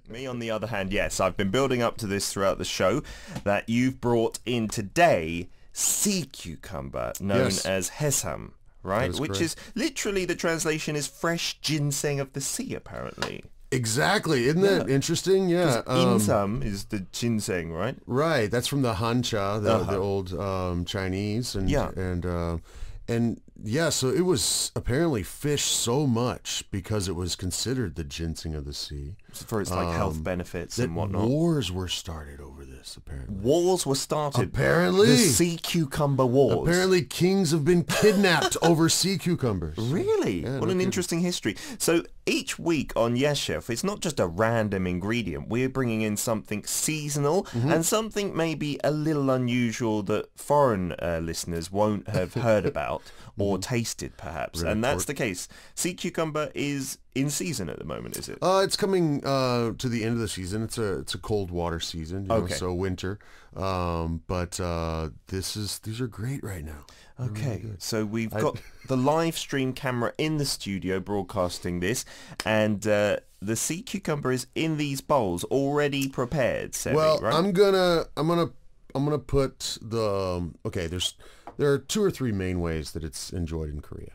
Me, on the other hand, yes, I've been building up to this throughout the show, that you've brought in today sea cucumber, known as hesam, right? Which correct. is literally, the translation is fresh ginseng of the sea, apparently. Exactly. Isn't that interesting? Yeah. Insam is the ginseng, right? Right. That's from the Hancha, the old Chinese, and yeah. So it was apparently fished so much because it was considered the ginseng of the sea For its like health benefits that and whatnot. wars were started over this. Apparently, Wars were started. Apparently, the sea cucumber wars. Apparently, kings have been kidnapped over sea cucumbers. Really? Yeah, What an interesting history. So each week on Yes Chef, it's not just a random ingredient. We're bringing in something seasonal and something maybe a little unusual that foreign listeners won't have heard about or tasted, perhaps. Really and that's the case. Sea cucumber is in season at the moment, is it? It's coming to the end of the season. It's a cold water season, you know, so winter. But these are great right now. Okay, so we've got the live stream camera in the studio broadcasting this, and the sea cucumber is in these bowls already prepared. Sebi, Well, right? I'm gonna put the there are 2 or 3 main ways that it's enjoyed in Korea.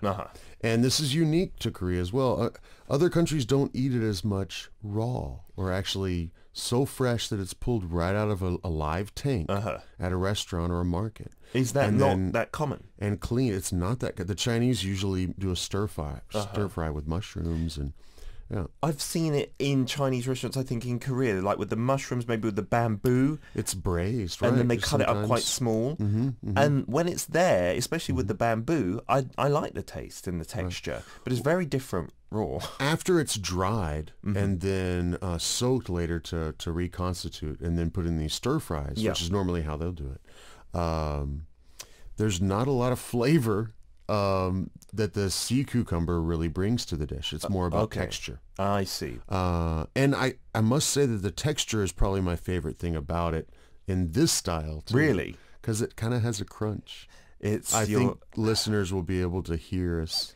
And this is unique to Korea as well. Other countries don't eat it as much raw, or actually so fresh that it's pulled right out of a live tank at a restaurant or a market. Is that not that common? And clean. It's not that good. The Chinese usually do a stir fry with mushrooms and I've seen it in Chinese restaurants, I think, in Korea, like with the mushrooms, maybe with the bamboo. It's braised, right? And then they cut it up quite small. And when it's there, especially with the bamboo, I like the taste and the texture, but it's very different raw. After it's dried and then soaked later to reconstitute and then put in these stir fries, which is normally how they'll do it, there's not a lot of flavor that the sea cucumber really brings to the dish. It's more about texture. I see. And I must say that the texture is probably my favorite thing about it in this style too. Really? Because it kind of has a crunch. I think listeners will be able to hear us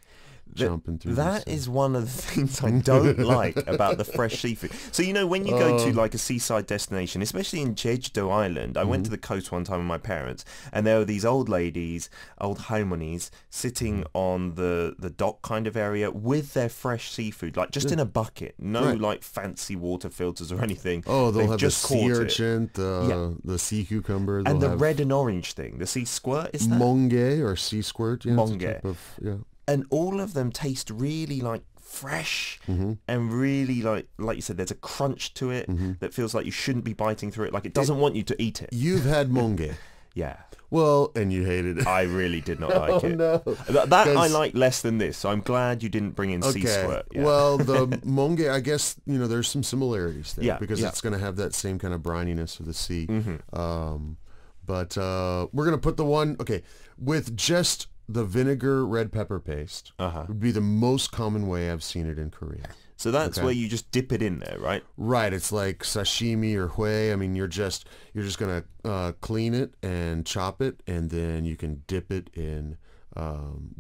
jumping through that is one of the things I don't like about the fresh seafood. So, you know, when you go to like a seaside destination, especially in Jeju Island, I went to the coast one time with my parents, and there were these old ladies, old harmonies, sitting on the dock kind of area with their fresh seafood, like just in a bucket, like fancy water filters or anything. Oh, they'll have just the sea urchin, the sea cucumber, and the red and orange thing, the sea squirt, is that? Monge or sea squirt, monge. And all of them taste really like fresh and really like you said, there's a crunch to it that feels like you shouldn't be biting through it. Like it doesn't want you to eat it. You've had monge. Yeah. Well, and you hated it. I really did not like it. No. That I like less than this, so I'm glad you didn't bring in sea squirt. Yeah. Well, the monge, I guess, you know, there's some similarities there because it's going to have that same kind of brininess of the sea. But we're going to put the one, with just the vinegar red pepper paste would be the most common way I've seen it in Korea. So that's where you just dip it in there, right? Right. It's like sashimi or hui. I mean, you're just gonna clean it and chop it, and then you can dip it in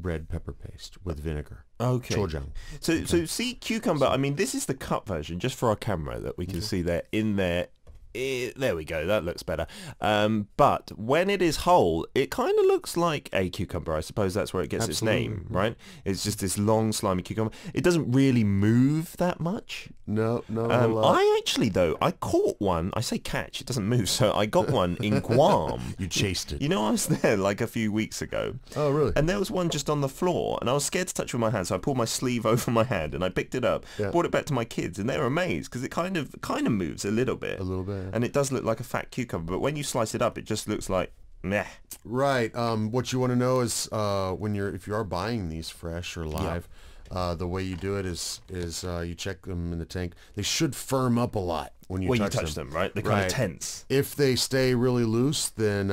red pepper paste with vinegar. Okay. Chojang. So sea cucumber. I mean, this is the cut version, just for our camera that we can see there in there. There we go, that looks better. But when it is whole, it kind of looks like a cucumber. I suppose that's where it gets its name, right? It's just this long, slimy cucumber. It doesn't really move that much. No. I actually, though, I caught one. I say catch, it doesn't move, so I got one in Guam. You chased it. You know, I was there like a few weeks ago. Oh, really? And there was one just on the floor, and I was scared to touch it with my hand, so I pulled my sleeve over my hand, and I picked it up, brought it back to my kids, and they were amazed, because it kind of moves a little bit. A little bit. And it does look like a fat cucumber, but when you slice it up, it just looks like meh. Right. What you want to know is if you are buying these fresh or live, the way you do it is you check them in the tank. They should firm up a lot when you touch them, right? They're kind of tense. If they stay really loose, then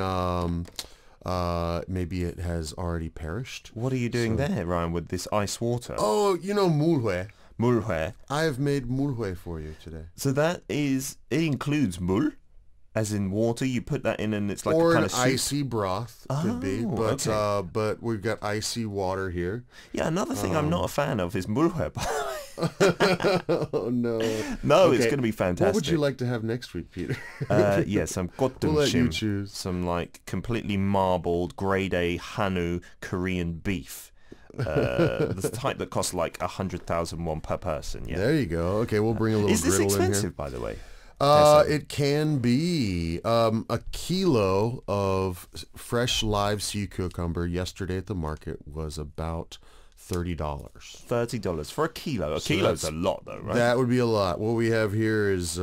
maybe it has already perished. What are you doing there, Ryan, with this ice water? Oh, you know mulhue. Mulhue. I have made mulhue for you today. So it includes mul, as in water. You put that in, and it's like or a kind of an icy broth could be, but we've got icy water here. Yeah, another thing I'm not a fan of is mulhue. Oh, no. No, okay. It's going to be fantastic. What would you like to have next week, Peter? Some we'll let you choose. Some like completely marbled grade A Hanu Korean beef. The type that costs like 100,000 won per person. Yeah. There you go. Okay, we'll bring a little griddle in here. Is this expensive, by the way? It can be. A kilo of fresh live sea cucumber yesterday at the market was about $30. $30 for a kilo. A kilo's a lot, though, right? That would be a lot. What we have here is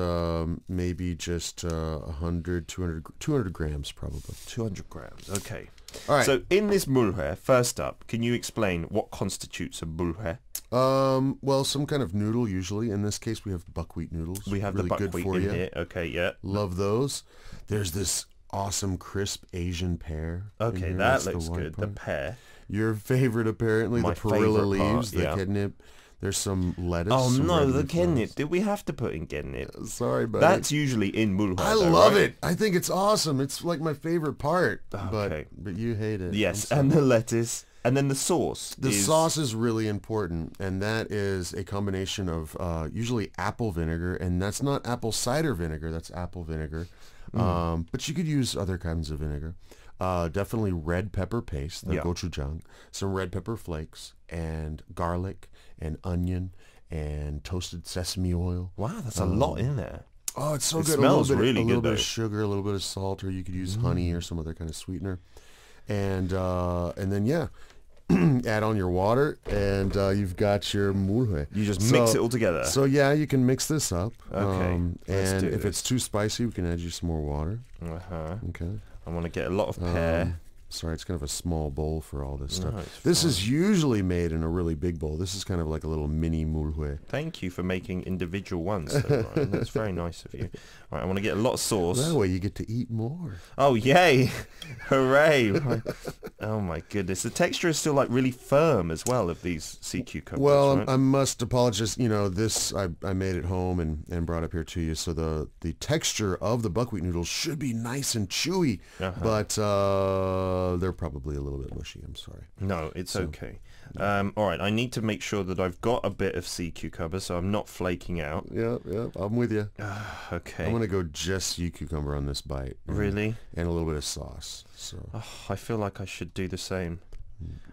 maybe just 200 grams, probably. 200 grams. Okay. All right. So in this mulhe, first up, can you explain what constitutes a mulhe? Well, some kind of noodle usually. In this case, we have buckwheat noodles. We have really the buckwheat in here. Okay, yeah. Love those. There's this awesome crisp Asian pear. Okay, that looks good. The pear. Your favorite, apparently, the perilla leaves, the kidnip. There's some lettuce. Oh, no, the kidnip. Did we have to put in kidnip? Sorry, buddy. That's usually in mulhe. I love it. I think it's awesome. It's like my favorite part. Okay. But you hate it. Yes, and the lettuce. And then the sauce. The sauce is really important, and that is a combination of usually apple vinegar, and that's not apple cider vinegar, that's apple vinegar. But you could use other kinds of vinegar. Definitely red pepper paste, the gochujang, some red pepper flakes, and garlic, and onion, and toasted sesame oil. Wow, that's a lot in there. Oh, it's so good. Smells really good. A little bit of sugar, a little bit of salt, or you could use honey or some other kind of sweetener. And then add on your water, and you've got your mulhe. You just mix it all together. So yeah, you can mix this up. Okay. And if it's too spicy, we can add you some more water. Okay. I want to get a lot of pear. Sorry, it's kind of a small bowl for all this stuff. This is usually made in a really big bowl. This is kind of like a little mini mulhe. Thank you for making individual ones, though, Ryan. That's very nice of you. All right, I want to get a lot of sauce. That way you get to eat more. Oh, yay. Hooray. Oh, my goodness. The texture is still, like, really firm as well of these sea cucumbers. Well, right? I must apologize. You know, this I made at home and brought up here to you. So the texture of the buckwheat noodles should be nice and chewy, but they're probably a little bit mushy. I'm sorry. No, it's okay. All right, I need to make sure that I've got a bit of sea cucumber so I'm not flaking out. Yeah, I'm with you. Okay. I'm going to go just sea cucumber on this bite. Really? And a little bit of sauce. So. I feel like I should do the same.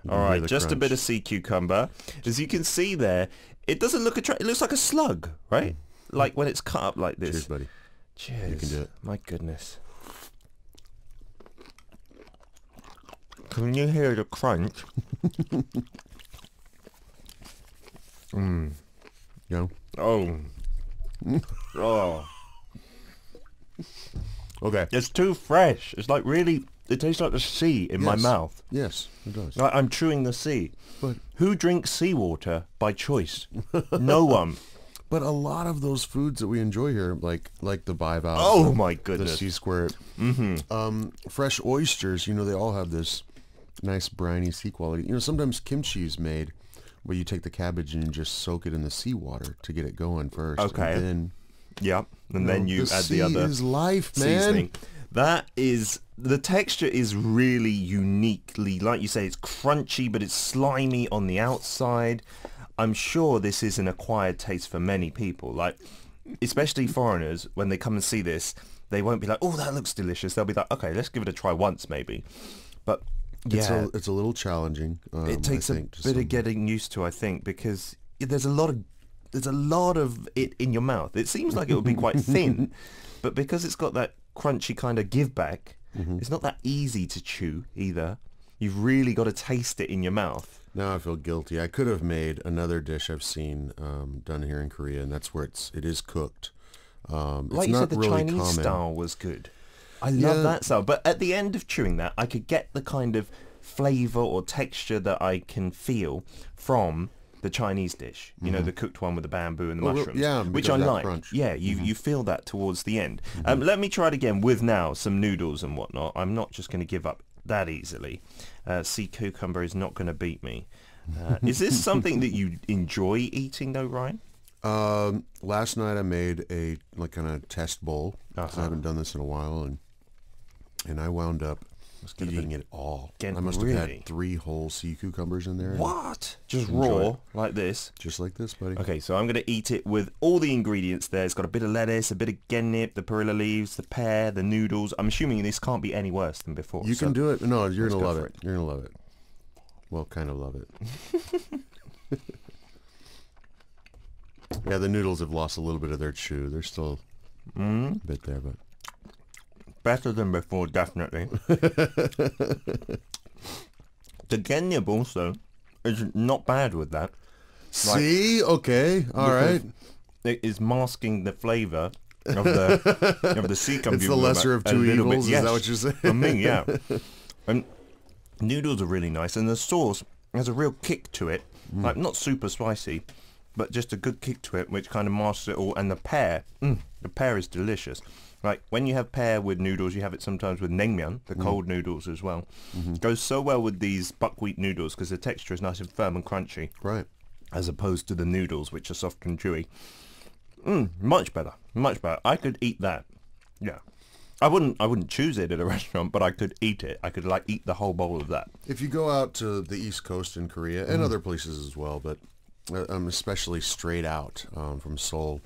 All right, just crunch. A bit of sea cucumber. As you can see there, it doesn't look attractive. It looks like a slug, right? Like when it's cut up like this. Cheers, buddy. Cheers. You can do it. My goodness. Can you hear the crunch? Yeah. Oh. Oh. Okay. It's too fresh. It's like really, it tastes like the sea in my mouth. Yes, it does. Like I'm chewing the sea. But who drinks seawater by choice? No one. But a lot of those foods that we enjoy here, like the bivalve. Oh my goodness. The sea squirt. Fresh oysters, you know, they all have this nice briny sea quality. You know, sometimes kimchi is made where you take the cabbage and you just soak it in the seawater to get it going first. Okay. And then, then you add the other is life, man. Seasoning. That is, the texture is really uniquely, like you say, it's crunchy, but it's slimy on the outside. I'm sure this is an acquired taste for many people. Like, especially foreigners, when they come and see this, they won't be like, oh, that looks delicious. They'll be like, okay, let's give it a try once maybe. But it's a little challenging. It takes a bit of getting used to, I think, because there's a lot of it in your mouth. It seems like it would be quite thin, but because it's got that crunchy kind of give back, it's not that easy to chew either. You've really got to taste it in your mouth. Now I feel guilty. I could have made another dish I've seen done here in Korea, and that's where it is cooked. Like you said, the really Chinese style was good. I love that style. But at the end of chewing that, I could get the kind of flavor or texture that I can feel from the Chinese dish. You know, the cooked one with the bamboo and the mushrooms, which I like. Crunch. Yeah, you feel that towards the end. Let me try it again with now some noodles and whatnot. I'm not just going to give up that easily. Sea cucumber is not going to beat me. Is this something that you enjoy eating though, Ryan? Last night I made a kind of test bowl. I haven't done this in a while, and I wound up Eating it all. Again, I must have had 3 whole sea cucumbers in there. What? Just raw, like this? Just like this, buddy. Okay, so I'm going to eat it with all the ingredients there. It's got a bit of lettuce, a bit of gennip, the perilla leaves, the pear, the noodles. I'm assuming this can't be any worse than before. You can do it. No, you're going to love it. You're going to love it. Well, kind of love it. Yeah, the noodles have lost a little bit of their chew. They're still a bit there, but... Better than before, definitely. The gennip also is not bad with that. See? Okay. All right. It is masking the flavour of the sea cucumber. It's the lesser of two evils, yes. Is that what you're saying? I mean, yeah. And noodles are really nice, and the sauce has a real kick to it. Like, not super spicy, but just a good kick to it, which kind of masks it all. And the pear is delicious. Like, when you have pear with noodles, you have it sometimes with naengmyeon, the cold noodles as well. Goes so well with these buckwheat noodles because the texture is nice and firm and crunchy. Right. As opposed to the noodles, which are soft and chewy. Much better. Much better. I could eat that. Yeah. I wouldn't choose it at a restaurant, but I could eat it. I could, like, eat the whole bowl of that. If you go out to the East Coast in Korea, and other places as well, but especially straight out from Seoul,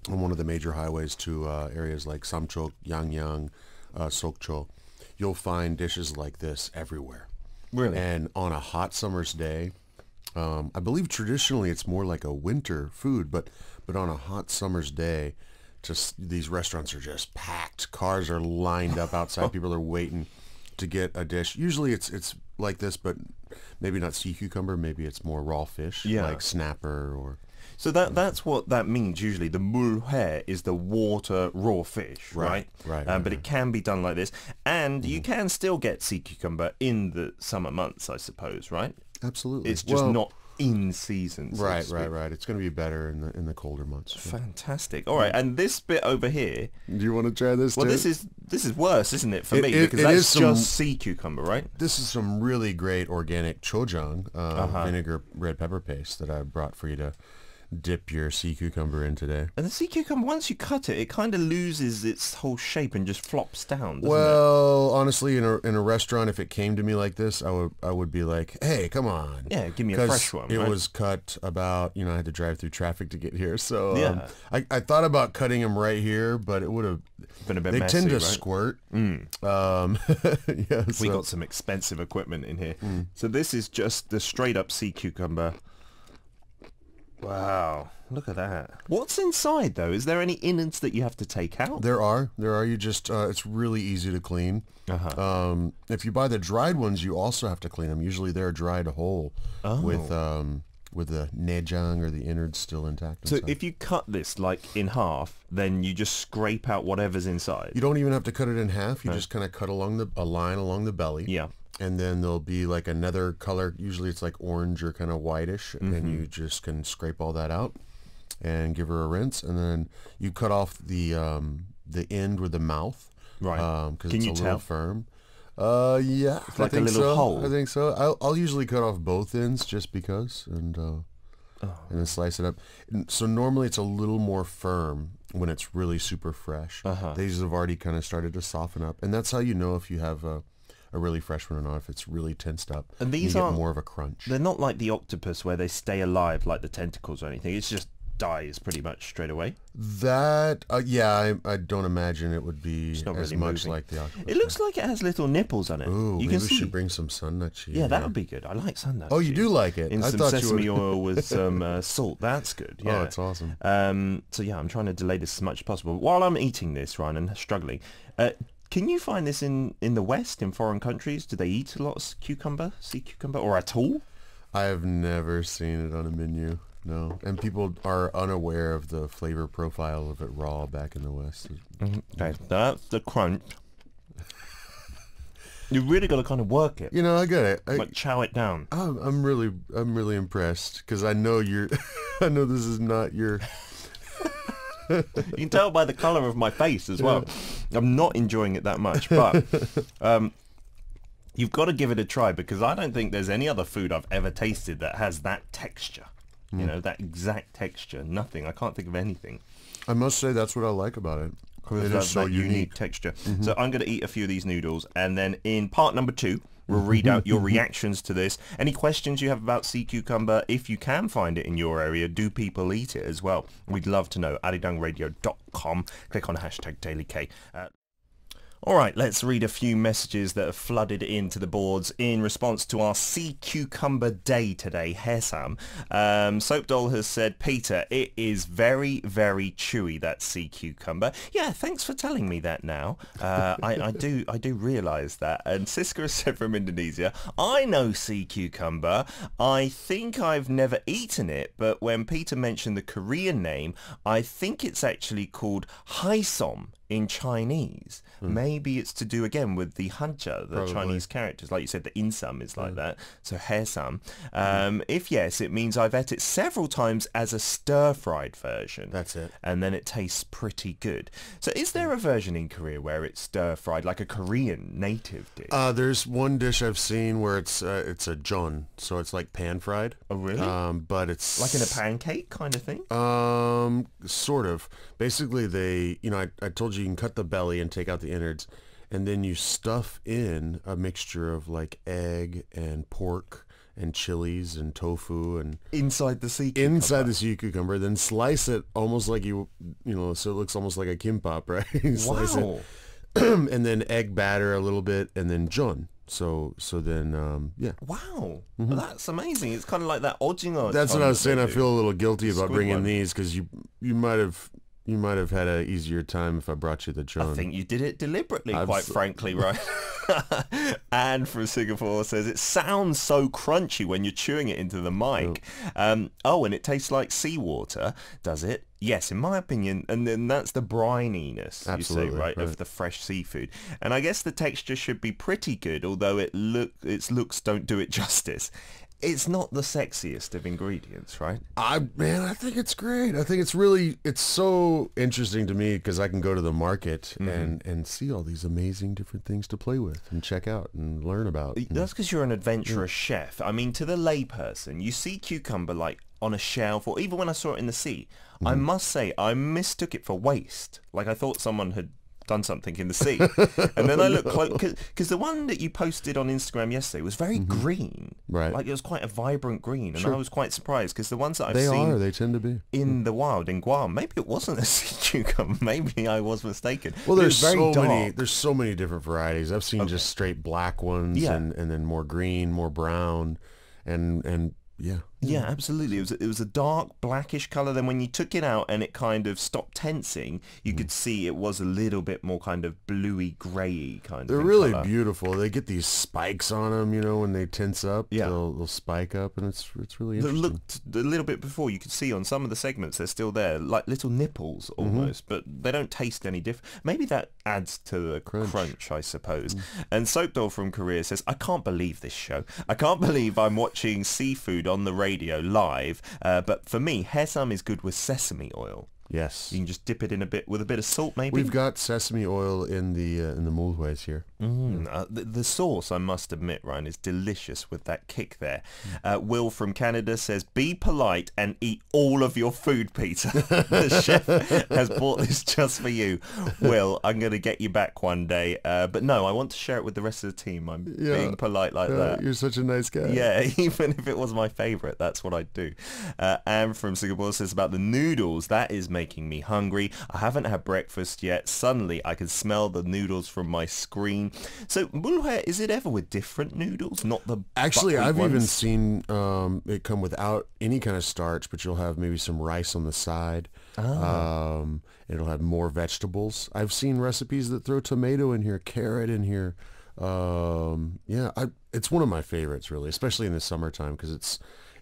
on one of the major highways to areas like Samcheok, Yangyang, Sokcho, you'll find dishes like this everywhere. Really? And on a hot summer's day, I believe traditionally it's more like a winter food, but on a hot summer's day, just these restaurants are just packed. Cars are lined up outside. People are waiting to get a dish. Usually it's like this, but maybe not sea cucumber. Maybe it's more raw fish, like snapper or... So that's what that means usually. The mulhae is the water raw fish, right? Right. But it can be done like this. And you can still get sea cucumber in the summer months, I suppose, right? Absolutely. It's just not in season. So right. It's going to be better in the colder months. Fantastic. All right, and this bit over here... Do you want to try this, Well, too? this is worse, isn't it, for me? Because that's just sea cucumber, right? This is some really great organic chojang, vinegar red pepper paste that I brought for you to dip your sea cucumber in today. And the sea cucumber, once you cut it, it kind of loses its whole shape and just flops down, doesn't it? Honestly, in a restaurant, if it came to me like this, I would be like, hey, come on. Yeah, give me a fresh one, it right? was cut about, I had to drive through traffic to get here, so I thought about cutting them right here, but it would have been a bit messy. They tend to right? squirt. We got some expensive equipment in here. So this is just the straight up sea cucumber. Wow, look at that. What's inside, though? Is there any innards that you have to take out? There are. You just, it's really easy to clean. If you buy the dried ones, you also have to clean them. Usually they're dried whole with the nejang or the innards still intact. So if you cut this, like, in half, then you just scrape out whatever's inside? You don't even have to cut it in half. You just kind of cut a line along the belly. Yeah. And then there'll be like another color. Usually it's like orange or kind of whitish. And you just can scrape all that out and give her a rinse. And then you cut off the end with the mouth. Right. Because it's a little firm. Yeah. It's like a little hole. I think so. I'll usually cut off both ends just because. And then slice it up. And so normally it's a little more firm when it's really super fresh. These have already kind of started to soften up. And that's how you know if you have a really fresh one or not, if it's really tensed up. And these are more of a crunch. They're not like the octopus where they stay alive like the tentacles or anything. It's just dies pretty much straight away. That, I don't imagine it would be as really much moving. like the octopus. It looks like it has little nipples on it. Ooh, maybe we should bring some sun nut cheese. Yeah, that would be good. I like sun nut cheese. Oh, you do like it? In I some thought sesame oil with some salt. That's good. Yeah. Oh, that's awesome. So yeah, I'm trying to delay this as much as possible. While I'm eating this, Ryan, and struggling, can you find this in the West, in foreign countries? Do they eat a lot of sea cucumber, or at all? I have never seen it on a menu, no. And people are unaware of the flavor profile of it raw back in the West. Okay, that's the crunch. You really got to kind of work it. I get it. Like chow it down. I'm really impressed because I know I know this is not your... You can tell by the colour of my face as well. I'm not enjoying it that much, but you've got to give it a try because I don't think there's any other food I've ever tasted that has that texture. That exact texture. Nothing. I can't think of anything. I must say that's what I like about it. Because it is so that unique texture. So I'm going to eat a few of these noodles, and then in part number 2, we'll read out your reactions to this. Any questions you have about sea cucumber, if you can find it in your area, do people eat it as well? We'd love to know. ArirangRadio.com. Click on #DailyK. All right, let's read a few messages that have flooded into the boards in response to our sea cucumber day today, Hesam. Soap Doll has said, Peter, it is very, very chewy, that sea cucumber. Yeah, thanks for telling me that now. I do realise that. And Siska has said from Indonesia, I know sea cucumber. I think I've never eaten it, but when Peter mentioned the Korean name, I think it's actually called haisom in Chinese. Maybe it's to do again with the hanja, the Chinese characters. Like you said, the insam is like that. So haesam. If yes, it means I've ate it several times as a stir-fried version. That's it. And then it tastes pretty good. So is there a version in Korea where it's stir-fried, like a Korean native dish? There's one dish I've seen where it's a jeon, so it's like pan-fried. Oh, really? But it's... like in a pancake kind of thing? Sort of. Basically, I told you can cut the belly and take out the innards, and then you stuff in a mixture of like egg and pork and chilies and tofu and inside the sea cucumber. Inside the sea cucumber, then slice it almost like so it looks almost like a kimbap, right? Slice it, and then egg batter a little bit, and then jeon. So then, yeah. Wow, that's amazing. It's kind of like that ojingo. That's what I was saying. I feel a little guilty about bringing these because you might have had an easier time if I brought you the jeon. I think you did it deliberately, quite frankly, right? Anne from Singapore says, it sounds so crunchy when you're chewing it into the mic. And it tastes like seawater, does it? Yes, in my opinion, and then that's the brininess, absolutely, you say, right, of the fresh seafood. And I guess the texture should be pretty good, although its looks don't do it justice. It's not the sexiest of ingredients, right? I think it's great. I think it's so interesting to me because I can go to the market and see all these amazing different things to play with and check out and learn about. That's because you're an adventurous chef. I mean, to the layperson, you see cucumber like on a shelf, or even when I saw it in the sea, I must say I mistook it for waste. Like I thought someone had done something in the sea. And then I looked close, because the one that you posted on Instagram yesterday was very green. Right. Like it was quite a vibrant green. And I was quite surprised because the ones that I've seen... They tend to be. In the wild, in Guam, maybe it wasn't a sea cucumber. Maybe I was mistaken. Well, there's so many different varieties. I've seen just straight black ones and then more green, more brown, and yeah. Yeah, absolutely. It was a dark blackish color. Then when you took it out and it kind of stopped tensing, you could see it was a little bit more kind of bluey, grayy kind of. They're really beautiful. They get these spikes on them, when they tense up. Yeah, they'll spike up, and it's really interesting. Looked a little bit before, you could see on some of the segments they're still there, like little nipples almost, but they don't taste any different. Maybe that adds to the crunch, I suppose. And Soap Doll from Korea says, I can't believe this show. I can't believe I'm watching seafood on the radio live, but for me, haesam is good with sesame oil. Yes. You can just dip it in with a bit of salt, maybe. We've got sesame oil in the mulhues here. The sauce, I must admit, Ryan, is delicious with that kick there. Will from Canada says, be polite and eat all of your food, Peter. The chef has bought this just for you. Will, I'm going to get you back one day. But no, I want to share it with the rest of the team. I'm being polite like that. You're such a nice guy. Yeah, even if it was my favourite, that's what I'd do. Anne from Singapore says about the noodles, that is making me hungry. I haven't had breakfast yet. Suddenly I can smell the noodles from my screen. So mulhe, is it ever with different noodles, not the actually I've ones? even seen it come without any kind of starch, but you'll have maybe some rice on the side. It'll have more vegetables. I've seen recipes that throw tomato in here, carrot in here. It's one of my favorites, really, especially in the summertime, because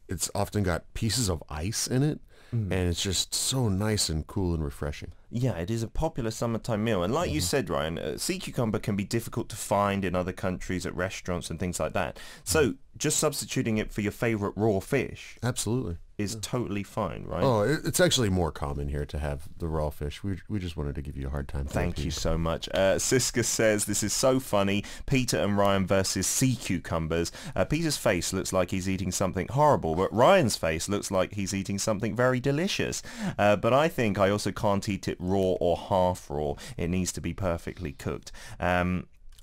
it's often got pieces of ice in it. And it's just so nice and cool and refreshing. Yeah, it is a popular summertime meal. And like you said, Ryan, sea cucumber can be difficult to find in other countries at restaurants and things like that. So just substituting it for your favorite raw fish. Absolutely. is totally fine, right? Oh, it's actually more common here to have the raw fish. We just wanted to give you a hard time. Thank you so much. Siska says, this is so funny. Peter and Ryan versus sea cucumbers. Peter's face looks like he's eating something horrible, but Ryan's face looks like he's eating something very delicious. But I think I also can't eat it raw or half raw. It needs to be perfectly cooked.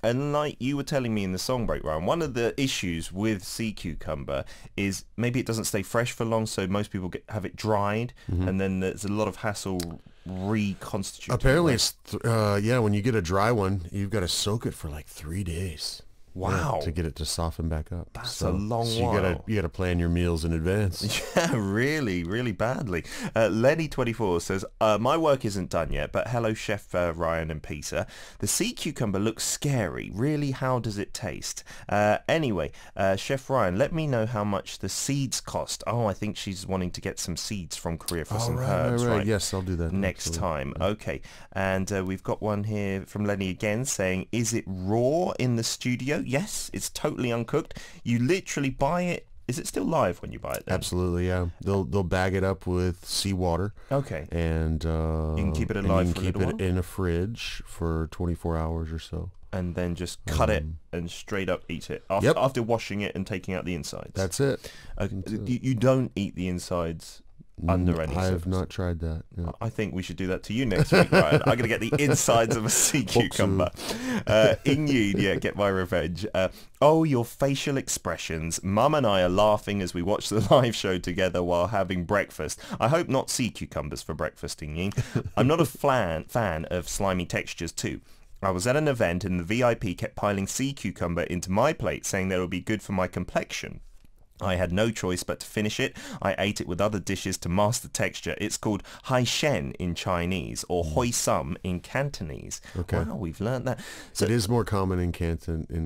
And like you were telling me in the song break, Ryan, one of the issues with sea cucumber is maybe it doesn't stay fresh for long, so most people have it dried, and then there's a lot of hassle reconstituting. Apparently, it's when you get a dry one, you've got to soak it for like 3 days. Wow. To get it to soften back up. That's a long while. You gotta plan your meals in advance. Yeah, really, really badly. Lenny24 says, my work isn't done yet, but hello, Chef Ryan and Peter. The sea cucumber looks scary. Really, how does it taste? Anyway, Chef Ryan, let me know how much the seeds cost. Oh, I think she's wanting to get some seeds from Korea for some herbs, right? Yes, I'll do that. Next time. Okay. And we've got one here from Lenny again saying, is it raw in the studio? Yes, it's totally uncooked. You literally buy it. Is it still live when you buy it then? Absolutely, yeah. They'll bag it up with seawater. Okay. And you can keep it alive for a little while? Keep it in a fridge for 24 hours or so. And then just cut it and straight up eat it after washing it and taking out the insides. That's it. You don't eat the insides under any I've not tried that. No. I think we should do that to you next week, Ryan. I'm going to get the insides of a sea cucumber. Ingrid, get my revenge. Oh, your facial expressions. Mum and I are laughing as we watch the live show together while having breakfast. I hope not sea cucumbers for breakfast, Ingrid. I'm not a fan of slimy textures too. I was at an event and the VIP kept piling sea cucumber into my plate, saying that it would be good for my complexion. I had no choice but to finish it. I ate it with other dishes to master texture. It's called hai shen in Chinese or hoi sum in Cantonese. Okay. Wow, we've learned that. So it is more common in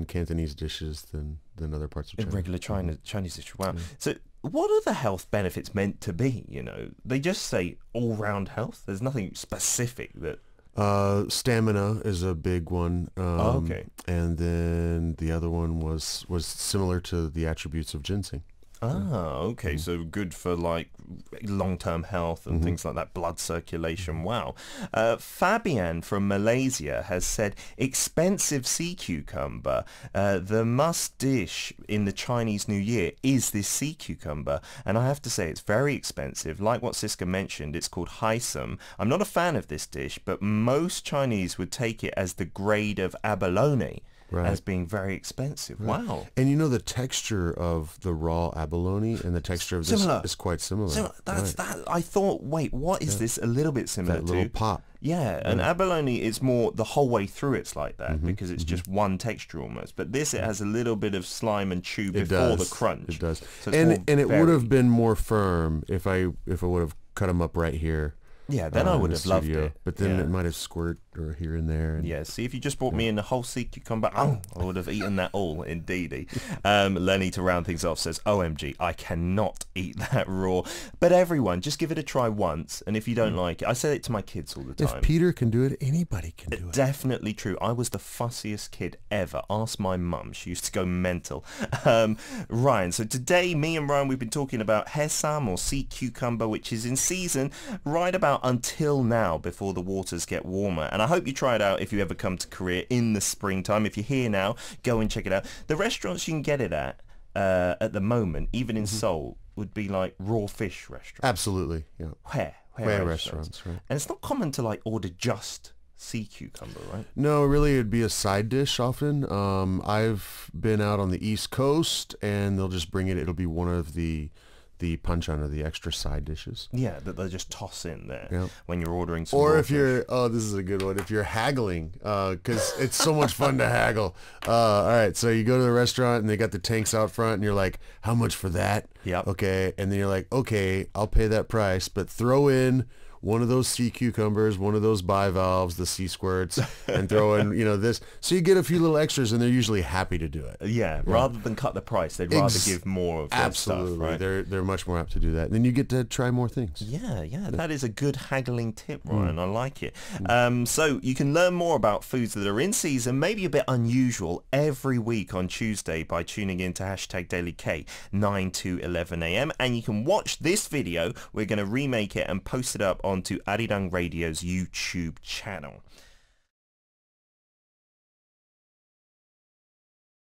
Cantonese dishes than other parts of China. Regular Chinese dish. Wow. So what are the health benefits meant to be? You know, they just say all-round health. There's nothing specific that... Stamina is a big one. Okay. And then the other one was similar to the attributes of ginseng. Ah, okay. So good for like long-term health and things like that, blood circulation. Wow. Fabian from Malaysia has said, expensive sea cucumber. The must dish in the Chinese New Year is this sea cucumber. And I have to say it's very expensive. Like what Siska mentioned, it's called hai sum. I'm not a fan of this dish, but most Chinese would take it as the grade of abalone. Right. As being very expensive. Right. Wow. And you know the texture of the raw abalone and the texture of this is quite similar. That's that. I thought, wait, what is this a little bit similar that little pop. Yeah, and abalone is more the whole way through it's like that because it's just one texture almost. But this, it has a little bit of slime and chew before the crunch. It does. So and it would have been more firm if I would have cut them up right here. Yeah, then I would have loved it. But then it might have squirted or here and there. Yeah, see, if you just brought me in the whole sea cucumber, I would have eaten that all, indeedy. Lenny, to round things off, says, OMG, I cannot eat that raw. But everyone, just give it a try once, and if you don't like it, I say it to my kids all the time. If Peter can do it, anybody can do it. Definitely true. I was the fussiest kid ever. Ask my mum. She used to go mental. Ryan, so today, me and Ryan, we've been talking about hesam or sea cucumber, which is in season right about until now before the waters get warmer. And I hope you try it out if you ever come to Korea in the springtime. If you're here now, go and check it out. The restaurants you can get it at the moment, even in Seoul, would be like raw fish restaurants. Absolutely. Yeah. Where restaurants, right. And it's not common to like order just sea cucumber, right? No, really it'd be a side dish often. I've been out on the East Coast and they'll just bring it. It'll be one of the panchan or the extra side dishes. Yeah, that they just toss in there when you're ordering some or if you're this is a good one, if you're haggling, because it's so much fun to haggle. All right, so you go to the restaurant and they got the tanks out front and you're like, how much for that? Yeah. Okay, and then you're like, okay, I'll pay that price, but throw in one of those sea cucumbers, one of those bivalves, the sea squirts, and throw in, this. So you get a few little extras, and they're usually happy to do it. Yeah, rather than cut the price, they'd rather give more of their stuff, right? They're much more apt to do that. And then you get to try more things. Yeah, that is a good haggling tip, Ryan. I like it. So you can learn more about foods that are in season, maybe a bit unusual, every week on Tuesday by tuning in to #DailyK, 9 to 11 a.m. And you can watch this video. We're going to remake it and post it up onto Arirang Radio's YouTube channel.